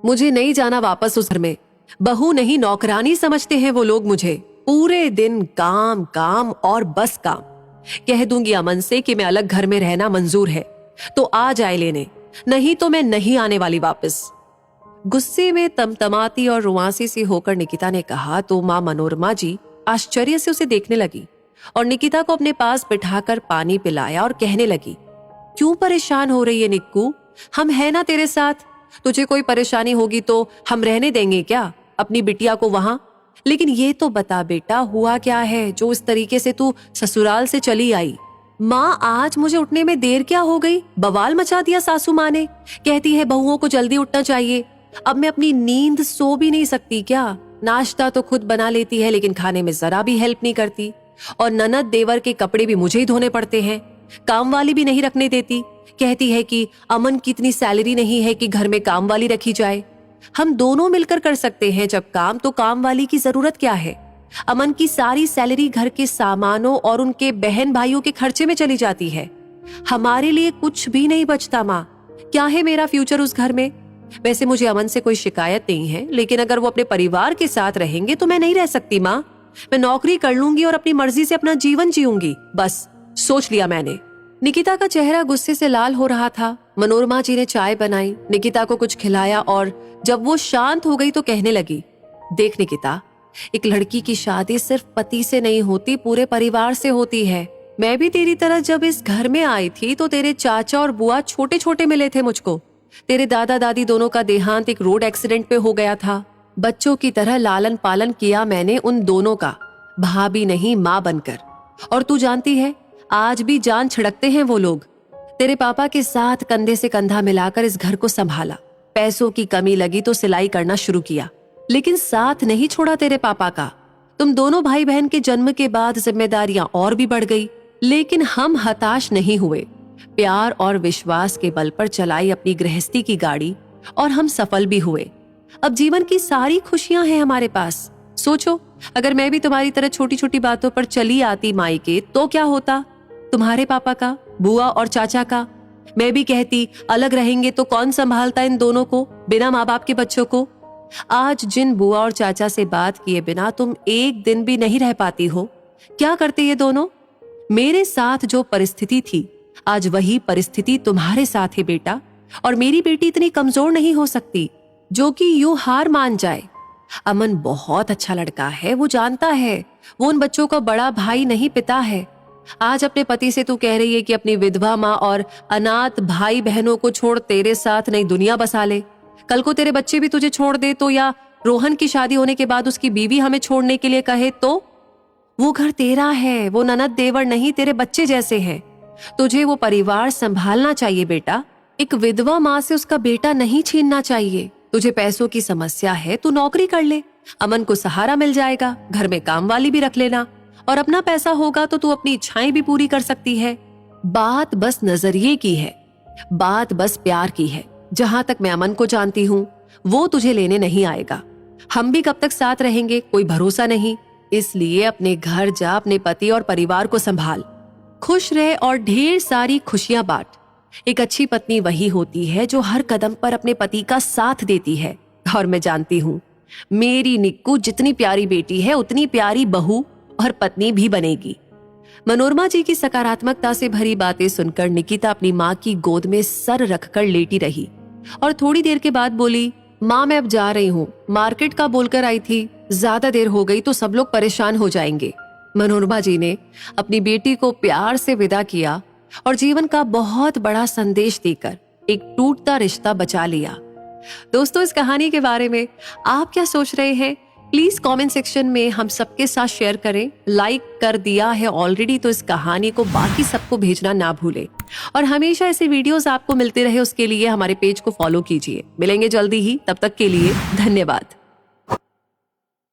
मुझे नहीं जाना वापस उस घर में। बहू नहीं नौकरानी समझते हैं वो लोग मुझे। पूरे दिन काम काम और बस काम। कह दूंगी अमन से कि मैं अलग घर में रहना मंजूर है तो आ जाए लेने, नहीं तो मैं नहीं आने वाली वापस। गुस्से में तमतमाती और रुआंसी सी होकर निकिता ने कहा तो माँ मनोरमा जी आश्चर्य से उसे देखने लगी और निकिता को अपने पास बिठाकर पानी पिलाया और कहने लगी, क्यों परेशान हो रही है निक्कू? हम है ना तेरे साथ। तुझे कोई परेशानी होगी तो हम रहने देंगे क्या अपनी बिटिया को वहां? लेकिन ये तो बता बेटा, हुआ क्या है जो इस तरीके से तू ससुराल से चली आई? माँ आज मुझे उठने में देर क्या हो गई? बवाल मचा दिया सासू माँ ने। कहती है बहुओं को जल्दी उठना चाहिए। अब मैं अपनी नींद सो भी नहीं सकती क्या? नाश्ता तो खुद बना लेती है लेकिन खाने में जरा भी हेल्प नहीं करती। और ननद देवर के कपड़े भी मुझे ही धोने पड़ते हैं। काम वाली भी नहीं रखने देती। कहती है कि अमन की इतनी सैलरी नहीं है कि घर में काम वाली रखी जाए। हम दोनों मिलकर कर सकते हैं जब काम, तो काम वाली की जरूरत क्या है? अमन की सारी सैलरी घर के सामानों और उनके बहन भाइयों के खर्चे में चली जाती है। हमारे लिए कुछ भी नहीं बचता माँ। क्या है मेरा फ्यूचर उस घर में? वैसे मुझे अमन से कोई शिकायत नहीं है, लेकिन अगर वो अपने परिवार के साथ रहेंगे तो मैं नहीं रह सकती माँ। मैं नौकरी कर लूंगी और अपनी मर्जी से अपना जीवन जीऊंगी। बस सोच लिया मैंने। निकिता का चेहरा गुस्से से लाल हो रहा था। मनोरमा जी ने चाय बनाई, निकिता को कुछ खिलाया और जब वो शांत हो गई तो कहने लगी, देख निकिता, एक लड़की की शादी सिर्फ पति से नहीं होती, पूरे परिवार से होती है। मैं भी तेरी तरह जब इस घर में आई थी तो तेरे चाचा और बुआ छोटे छोटे मिले थे मुझको। तेरे दादा दादी दोनों का देहांत एक रोड एक्सीडेंट पे हो गया था। बच्चों की तरह लालन पालन किया मैंने उन दोनों का, भाभी नहीं माँ बनकर। और तू जानती है आज भी जान छिड़कते हैं वो लोग। तेरे पापा के साथ कंधे से कंधा मिलाकर इस घर को संभाला। पैसों की कमी लगी तो सिलाई करना शुरू किया, लेकिन साथ नहीं छोड़ा तेरे पापा का। तुम दोनों भाई बहन के जन्म के बाद जिम्मेदारियां और भी बढ़ गई, लेकिन हम हताश नहीं हुए। प्यार और विश्वास के बल पर चलाई अपनी गृहस्थी की गाड़ी और हम सफल भी हुए। अब जीवन की सारी खुशियां हैं हमारे पास। सोचो, अगर मैं भी तुम्हारी तरह छोटी छोटी बातों पर चली आती मायके तो क्या होता? तुम्हारे पापा का, बुआ और चाचा का। मैं भी कहती अलग रहेंगे तो कौन संभालता इन दोनों को, बिना माँ बाप के बच्चों को? आज जिन बुआ और चाचा से बात किए बिना तुम एक दिन भी नहीं रह पाती हो, क्या करते ये दोनों? मेरे साथ जो परिस्थिति थी आज वही परिस्थिति तुम्हारे साथ है बेटा। और मेरी बेटी इतनी कमजोर नहीं हो सकती जो कि यूं हार मान जाए। अमन बहुत अच्छा लड़का है, वो जानता है वो उन बच्चों का बड़ा भाई नहीं पिता है। आज अपने पति से तू कह रही है कि अपनी विधवा माँ और अनाथ भाई बहनों को छोड़ तेरे साथ नई दुनिया बसा ले। कल को तेरे बच्चे भी तुझे छोड़ दे तो, या रोहन की शादी होने के बाद उसकी बीवी हमें छोड़ने के लिए कहे तो? वो घर तेरा है, वो ननद देवर नहीं तेरे बच्चे जैसे हैं। तुझे वो परिवार संभालना चाहिए बेटा। एक विधवा माँ से उसका बेटा नहीं छीनना चाहिए। तुझे पैसों की समस्या है, तू नौकरी कर ले, अमन को सहारा मिल जाएगा, घर में काम वाली भी रख लेना, और अपना पैसा होगा तो तू अपनी इच्छाएं भी पूरी कर सकती है। बात बस नजरिए की है, बात बस प्यार की है। जहां तक मैं अमन को जानती हूँ वो तुझे लेने नहीं आएगा। हम भी कब तक साथ रहेंगे कोई भरोसा नहीं। इसलिए अपने घर जा, अपने पति और परिवार को संभाल, खुश रह और ढेर सारी खुशियां बांट। एक अच्छी पत्नी वही होती है जो हर कदम पर अपने पति का साथ देती है। और मैं जानती हूँ मेरी निक्कू जितनी प्यारी बेटी है उतनी प्यारी बहू और पत्नी भी बनेगी। मनोरमा जी की सकारात्मकता से भरी बातें सुनकर निकिता अपनी माँ की गोद में सर रखकर लेटी रही और थोड़ी देर के बाद बोली, माँ मैं अब जा रही हूँ, मार्केट का बोलकर आई थी, ज्यादा देर हो गई तो सब लोग परेशान हो जाएंगे। मनोरमा जी ने अपनी बेटी को प्यार से विदा किया और जीवन का बहुत बड़ा संदेश देकर एक टूटता रिश्ता बचा लिया। दोस्तों, इस कहानी के बारे में आप क्या सोच रहे हैं? प्लीज कमेंट सेक्शन में हम सबके साथ शेयर करें। लाइक कर दिया है ऑलरेडी तो इस कहानी को बाकी सबको भेजना ना भूलें। और हमेशा ऐसे वीडियोस आपको मिलते रहे उसके लिए हमारे पेज को फॉलो कीजिए। मिलेंगे जल्दी ही, तब तक के लिए धन्यवाद।